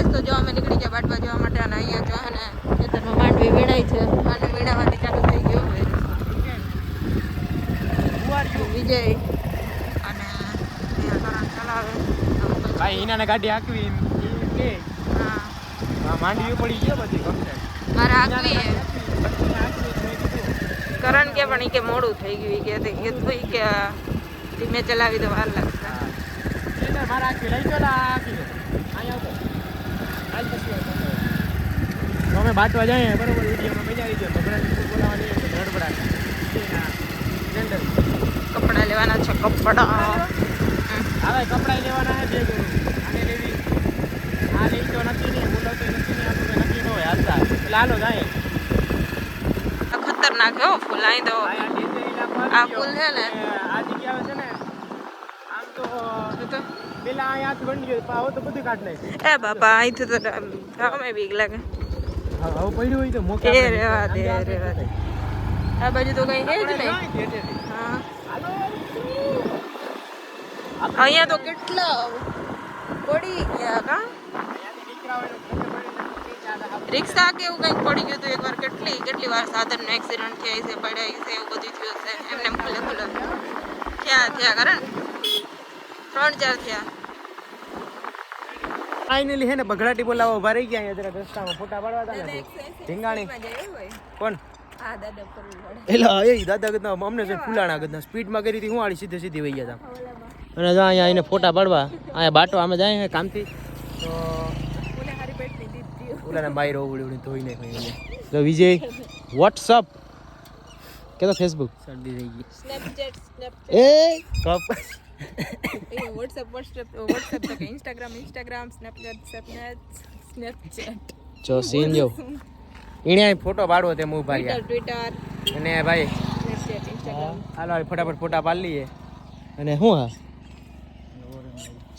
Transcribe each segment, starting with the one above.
Guys તો જો અમે નીકળી ગયા બાટવા જવા માટે અને અહીંયા જો ને ખેતરમાં માંડવી વેડાય છે. માંડવી વેડાવાની ચાલુ થઈ ગયો હવે. વિજય અને કરણ ચલાવે. ભાઈ ઈનાને ગાડી હાંકવી કે હા માંડવી પડી ગયો બધી કમ્પ્લીટ. મારે હાંકવી હે. કરણ કે પણ ઈ કે મોડું થઈ ગયું કે ભાઈ કે ધીમે ચલાવી તો વાર લાગશે. એને મારા હાંકવી લઈ ગયો હાંકી લે અહીંયા આવો અમે બાટવા જઈએ બરોબર વિડીયોમાં મજા આવી જાય ભગવાન બોલાવવાની ધડબડા કપડા લેવાના છે કપડા. હવે કપડા લેવાના છે બે જોડું આને લેવી આ લઈ તો નથી ને બોલાવતો નથી ને આપણે નક્કી ન હોય હાલતા એટલે હાલો જાય. ખતરનાક હે ફૂલ અહીં તો આ ફૂલ છે ને આ જગ્યા છે ને આમ તો પેલા અહીંયા બની ગયો પાવ તો બધું કાઢ નાખે. એ બાપા અહીંથી તો સામે બીક લાગે. હવે પડ્યું હોય તો મોકા એ રેવા દે આ બાજુ તો કઈ હે જ નહીં. હા અહીંયા તો કેટલા પડી ગયા કા રિક્ષા કે એવું કંઈક પડી ગયું હતું એકવાર. કેટલી વાર સાધનનો એક્સિડન્ટ થયા છે પડ્યા છે એવું બધું થયું છે એમને ખુલ્લે થયા કરે 3-4 થયા. ફાઇનલી હે ને બગડાટી બોલાવો ઉભા રહી ગયા અહીંયા જરા રસ્તામાં ફોટા પાડવા હતા ને ઢીંગાણી કોણ હા દાદા કરવું પડે. એલા એ દાદા ગદના અમને છે ફૂલાણા ગદના સ્પીડમાં કરી હતી હું આડી સીધી વહી ગયા હતા અને જો અહીંયા આવીને ફોટા પાડવા અહીંયા બાટો આમે જાય કામથી તો ઓલાને બાઈ રોવડી ઉડી ધોઈ નાખી. તો વિજય વોટ્સઅપ કે તો ફેસબુક શરદી થઈ ગઈ. સ્નેપચેટ એ કપ WhatsApp તો કે Instagram Snapchat જો સીન જો ઈણે ફોટો પાડવો તે મૂવ ભાઈ Twitter અને ભાઈ Snapchat Instagram હાલો ફટાફટ ફોટા પાડી લઈએ. અને શું હા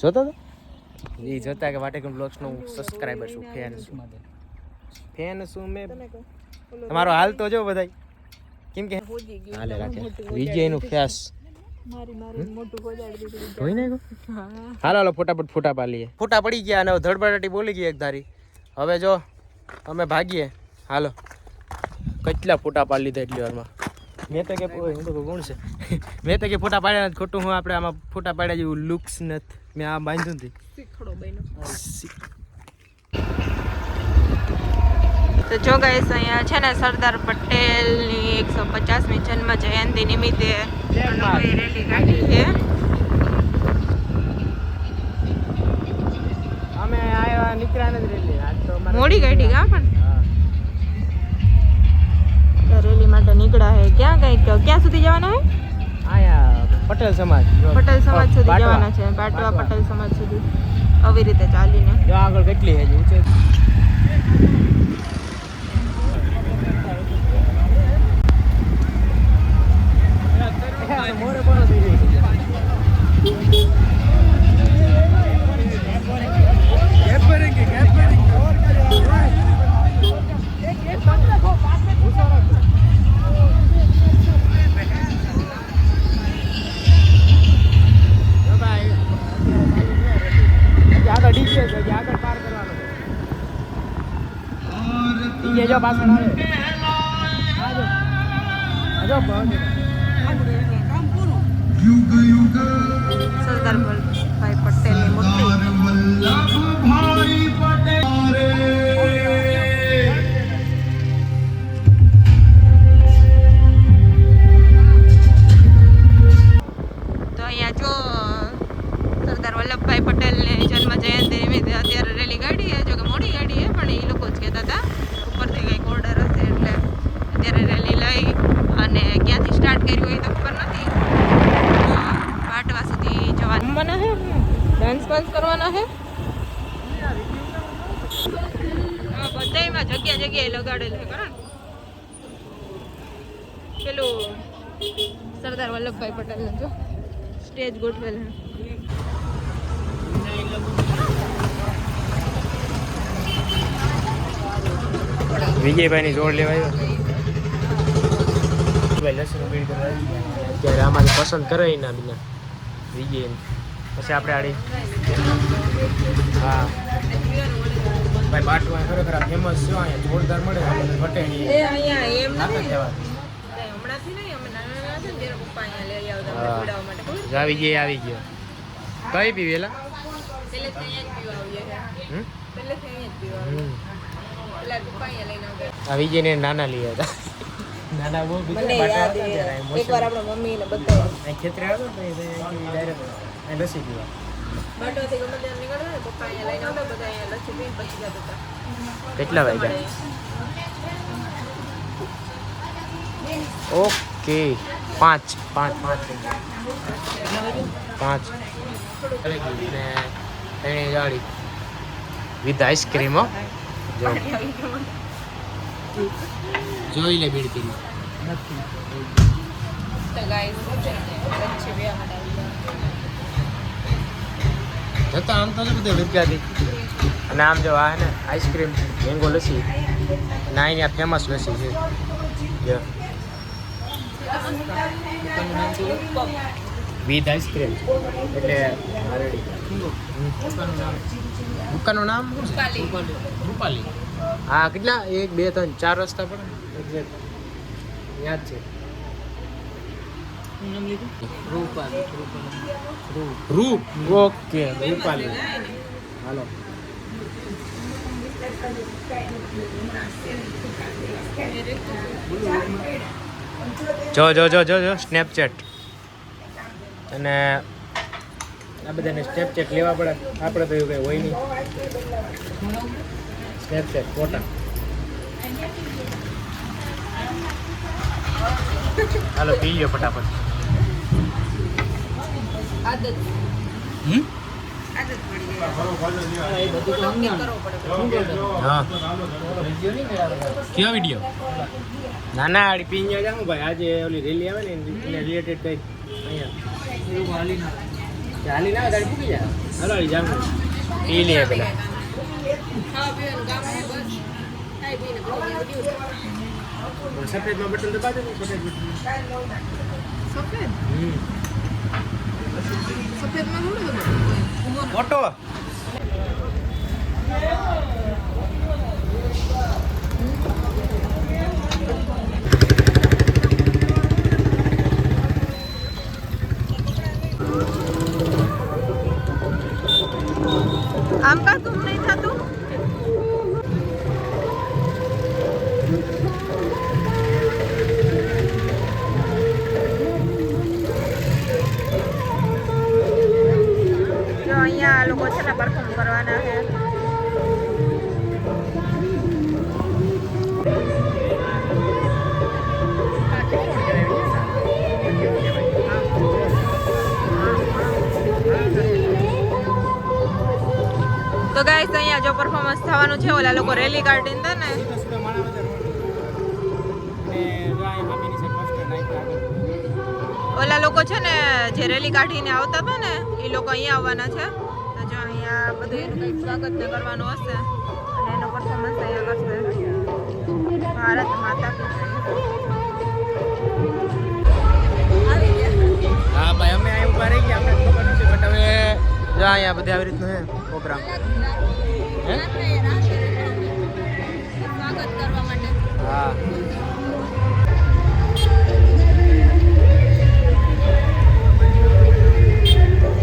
જોતો તો એ જોતા કે વાટેકન બ્લોગ્સ નો સબસ્ક્રાઇબર છું ફેન છું મેં તમારો હાલ તો જો બધાય કેમ કે હાલે રાખે વિજય નું ફેસ મારી મોટું ગોજાડી દીધું. જોઈ ને હા હાલો હાલો ફટાફટ ફોટા પાડી લઈએ. ફોટા પડી ગયા અને ધડબડાટી બોલી ગઈ એક ધારી. હવે જો અમે ભાગીએ હાલો. કેટલા ફોટા પાડી લીધા એટલી વારમાં. મેં તો કે હું તો કોણ છે મેં તો કે ફોટા પાડ્યા નથી ખોટું હું આપણે આમાં ફોટા પાડ્યા જેવું લુક્સ નથી મેં આ બાંધ્યું નથી. શીખડો બન્યો. તો જો ગાઈસ અહીંયા છે ને સરદાર પટેલની 150મી જન્મ જયંતિ નિમિત્તે રેલી કાઢી છે. અમે આયા નીકળ્યા નથી રેલી આજ તો મોડી કાઢી ગા પણ રેલી માટે નીકળ્યા હે. ક્યાં સુધી જવાના હે? આયા પટેલ સમાજ સુધી જવાના છે. બાટવા પટેલ સમાજ સુધી આવી રીતે ચાલીને જો આગળ કેટલી હે ઊંચે મોરે બોલો થઈ ગઈ ગેપ કરેંગે और करेंगे एक बंद रखो पास में घुसा रखो भाई ज्यादा डीजे से ज्यादा पार करवानो डीजे जो पास में आजो आजो काम पूरा સરદાર વલ્લભભાઈ પટેલની મૂર્તિ. તો અહીંયા જો સરદાર વલ્લભભાઈ પટેલની જન્મ જયંતિ નિમિત્તે અત્યારે રેલી કાઢી છે. જો કે મોડી કાઢી છે પણ એ લોકો જ કહેતા હતા ઉપરથી કંઈક ઓર્ડર હશે એટલે અત્યારે રેલી લઈ અને ક્યાંથી સ્ટાર્ટ કર્યું હોય તો ખબર નથી. બાટવા સુધી જવાનું રમવાના હે ડાન્સ કરવાના હે. બધાયમાં જગ્યાએ લગાડેલ છે કારણ પેલું સરદાર વલ્લભભાઈ પટેલ જો સ્ટેજ ગોઠવેલ છે. વિજયભાઈની જોડ લેવાય લસણ બીડ કરવા ત્યારે આમાંથી પસંદ કરે ના બીના વિજય પછી આપણે આડી હા ભાઈ બાટવા ખરેખર ફેમસ છે અહીંયા જોરદાર મળે આપણે વટેણી એ અહીંયા એમ નાખે નથી કહેવાય. હમણાંથી નહીં અમે નાના નાના હતા ને ત્યારે પપ્પા અહીંયા લઈ આવતા અમને હા. પીવડાવવા માટે ખબર જો આવી ગયો કઈ પીવેલા પહેલેથી અહીંયા જ પીવા આવીએ છે હમ? પહેલેથી અહીંયા જ પીવા આવીએ પેલા પપ્પા અહીંયા લઈને આવતા આ વિજયને નાના લઈ હતા નાના બહુ મને યાદ છે એકવાર આપણા મમ્મીને બતાવ્યું ખેતરે આવ્યો ને ડાયરેક્ટ લસી પીવા બાટોથી ગમે ત્યાં નીકળતા ને પપ્પા અહીંયા લઈને આવતા બધા અહીંયા લસ્સી પીને પછી જતા હતા કેટલા વાગ્યા ઓકે 5 ને એની ગાડી વિથ આઈસ્ક્રીમ હો જો જોઈ લે બીડતી તો ગાઈસ લસ્સી પીવા માટે જતા આમ તો બધું વિદ્યાર્થી અને આમ જો આ ને આઈસ્ક્રીમ મેંગો લસ્સી અને અહીંયા ફેમસ લસ્સી છે જો વિથ આઈસ્ક્રીમ એટલે દુકાનનું નામ શું છે રૂપાલી હા કેટલા 1 2 3 4 રસ્તા પડે એક્ઝેક્ટ યાદ છે રૂપ ઓકે રૂપાલી હાલો જો સ્નેપચેટ અને આ બધાને સ્નેપચેટ લેવા પડે આપણે તો એવું કંઈ હોય નહીં સ્નેપચેટ ફોટા હાલો પી લ્યો ફટાફટ આદત આદત પડી ગઈ કરવો પડે હા કયો વિડીયો ના ના આડી પીંજા જાઉં ભાઈ આજે ઓલી રેલી આવે ને એને રિલેટેડ કંઈક અહીંયા ચાલી ના તારી પૂકી જાય હાલો જામ પી લઈએ પેલા ખાવા પીવાનું કામ છે બસ ખાઈ પીને પછી વિડીયો સફેદમાં બટન દબા દે સફેદ બટન સફેદ હમ સફેદમાં થોડું બધું ઓટો આમ કા તું નહીં થતું જો અહીંયા આ લોકો છે ને પરફોર્મ કરવાના છે તો ગાઈસ અહીંયા જો પરફોર્મન્સ થવાનું છે ઓલા લોકો રેલી કાઢીને હતા ને ઓલા લોકો છે ને જે રેલી કાઢીને આવતા હતા ને એ લોકો અહીંયા આવવાના છે તો જો અહીંયા બધું એનું કંઈક સ્વાગત ને કરવાનું હશે અને એનો પરફોર્મન્સ અહીંયા કરશે ભારત માતા કી જય હા ભાઈ અમે અહીં ઉભા રહી ગયા અમને ખબર નથી બટ હવે જો અહીંયા બધે આવી રીતનું છે પ્રોગ્રામ હે સ્વાગત કરવા માટે હા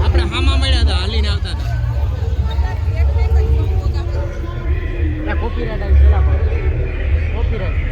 આપણે હામાં મળ્યા હતા હાલીને આવતા હતા કોપીરાઈટ આવી પેલા કોપીરાઈટ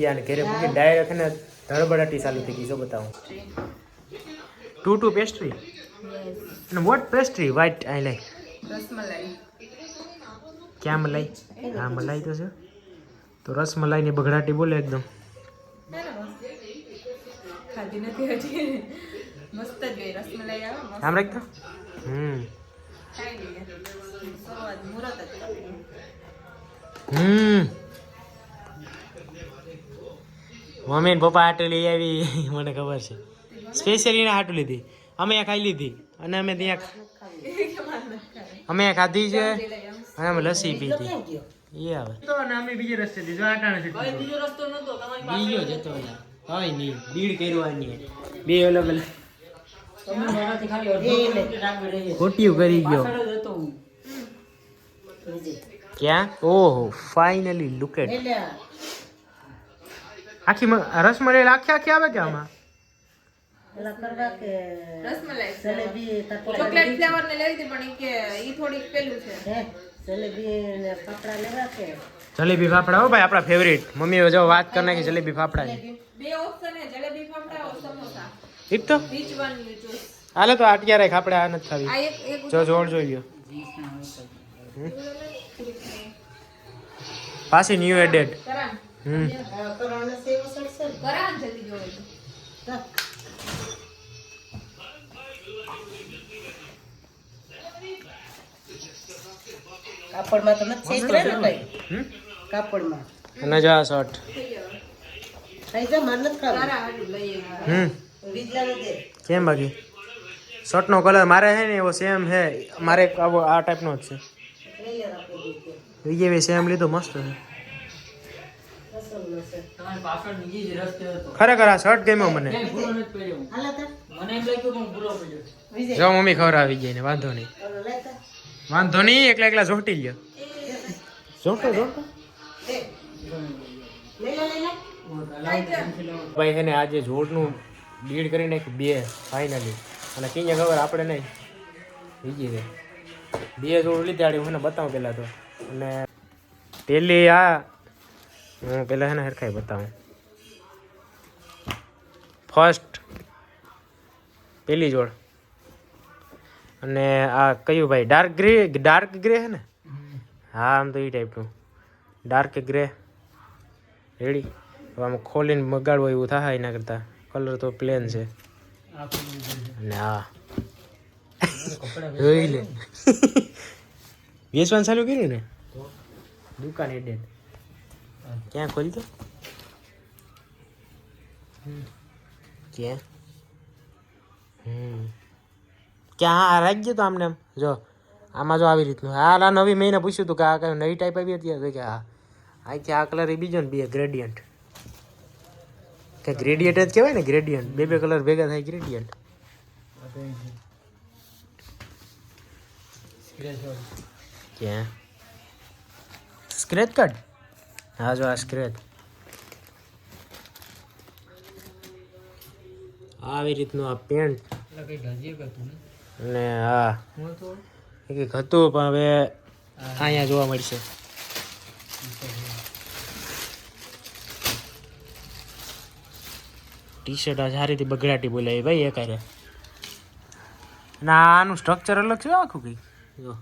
ગયા અને ઘરે મૂકીને ડાયરેક્ટ ને ધડબડાટી ચાલુ થઈ ગઈ. જો બતાવું. ટુ પેસ્ટ્રી અને what pastry white I like. Rasmalai. ક્યાં મલાઈ? હા મલાઈ તો છે. તો રસમલાઈની બગડાટી બોલે એકદમ. ખાધી નથી હજી. મસ્ત જ હોય રસમલાઈ આવે મસ્ત. આમ રાખતો. ખાઈ લઈએ. સવાદ મુરત જ કરીએ. મમ્મી ને પપ્પા હાટું લઈ આવી મને ખબર છે. સ્પેશિયલી ના હાટું લીધી. અમે ખાઈ લીધી અને અમે ત્યાં અમે ખાધી છે અને અમે લસ્સી પીધી. એ આવે તો ને અમે બીજે રસ્તે દીધો આટાણે છે. ભાઈ બીજો રસ્તો નતો તમારી પાસે. બીજો જતો યાર. ભાઈ નહીં બીડ કરવાની બે અલગ અલગ. તમે મારાથી ખાલી ખોટિયું કરી ગયો. ક્યાં? ઓહો ફાઇનલી લુક એટ. આખી રસમલાઈ આખી આવે કે આમાં? રસમલાઈ ચોકલેટ ફ્લેવર ને લેવી હતી પણ કે ઈ થોડીક પેલું છે. જલેબી ફાફડા હો ભાઈ આપણા ફેવરેટ. મમ્મી જો વાત કરી નાખી જલેબી ફાફડા. બે ઓપ્શન છે જલેબી ફાફડા और સમોસા. એક તો which one you choose? હાલે તો અત્યારે ફાફડા આ નથી ખાવી. આ એક જો જોડ જોઈ લ્યો. પાછી ન્યુ એડેડ. કરાન જલ્દી જોવે તો. કાપડમાં તો નથી છેતરે ને કઈ. કાપડમાં અને જા શર્ટ. કઈ જા માર નથી ખાવું. તારા હાડું લઈએ. બીજલાને દે. કેમ બાકી શર્ટનો કલર મારે છે ને એવો સેમ છે. મારે આવો આ ટાઈપનો જ છે. લઈ લે આપણે બીજે. બીજે બી સેમ લીધો મસ્ત છે. રસમનો છે. ખરેખર આ શર્ટ ગમ્યો મને. હાલા તા વિજય જો મમ્મી ખબર આવી ગઈ ને વાંધો નહીં. ઓલો લેતા વાંધો નહીં એકલા એકલા જોટી લ્યો. જોટો જોટો દે. લઈ લે ભાઈ છે ને આજે જોડનું બીડ કરી નાખ્યું બે ફાઇનલી. અને કિંજે ખબર આપણે નહીં બીજી છે. બે જોડ લીધી હું બતાવું પહેલાં તો. અને પેલી આ હું પહેલાં છે ને હરખાઈ બતાવું. ફર્સ્ટ પેલી જોડ અને આ કયું ભાઈ ડાર્ક ગ્રે છે ને? હા આમ તો એ ટાઈપનું ડાર્ક ગ્રે. રેડી? હવે આમાં ખોલીને બગાડવો એવું થાય એના કરતાં. કલર તો પ્લેન છે. અને હા જોઈ લે વેચવાનું ચાલુ કર્યું ને દુકાન એડેડ. ક્યાં ખોલી તો ક્યાં ક્યાં હા રાખજે તો આમને આમ જો આમાં જો આવી રીતનું. હા નવી મેં પૂછ્યું હતું કે આ કઈ નવી ટાઈપ આવી હતી તો કે હા અહીંથી આ કલર એ બીજો ને બે ગ્રેડિયન્ટ કે ગ્રેડિયન્ટ જ કહેવાય ને. ગ્રેડિયન્ટ બે કલર ભેગા થાય ગ્રેડિયન્ટ. ક્યાં સ્ક્રેચ કાર્ડ? હા જો આ સ્ક્રેચ આવી રીતનું આ પેન્ટ. અને હા કંઈક હતું પણ હવે અહીંયા જોવા મળશે. ટી શર્ટ આ સારી રીતે બગડાટી બોલાવી ભાઈ એકારે. ના આનું સ્ટ્રક્ચર અલગ છે આખું કંઈક જો.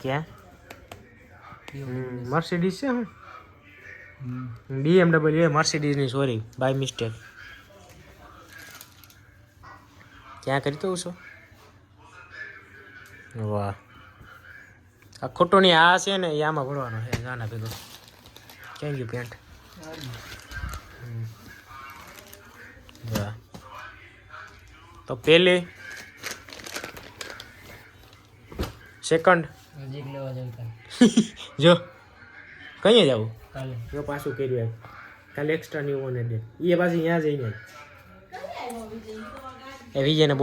ક્યાં મર્સિડીઝ છે હું BMW મર્સિડીઝની સોરી બાય મિસ્ટેક. ક્યાં કરી દઉં છો? વાહ આ ખોટો નહીં આ છે ને એ આમાં ભરવાનો છે નાના ભેગો. ક્યાં ગયું પેન્ટ? વાહ તો પેલી સેકન્ડ જો કઈ જવું જો પાછું કર્યું કાલે એક્સ્ટ્રા ન્યુ ઓને દે એ પાછી ત્યાં જઈને એ વિજયને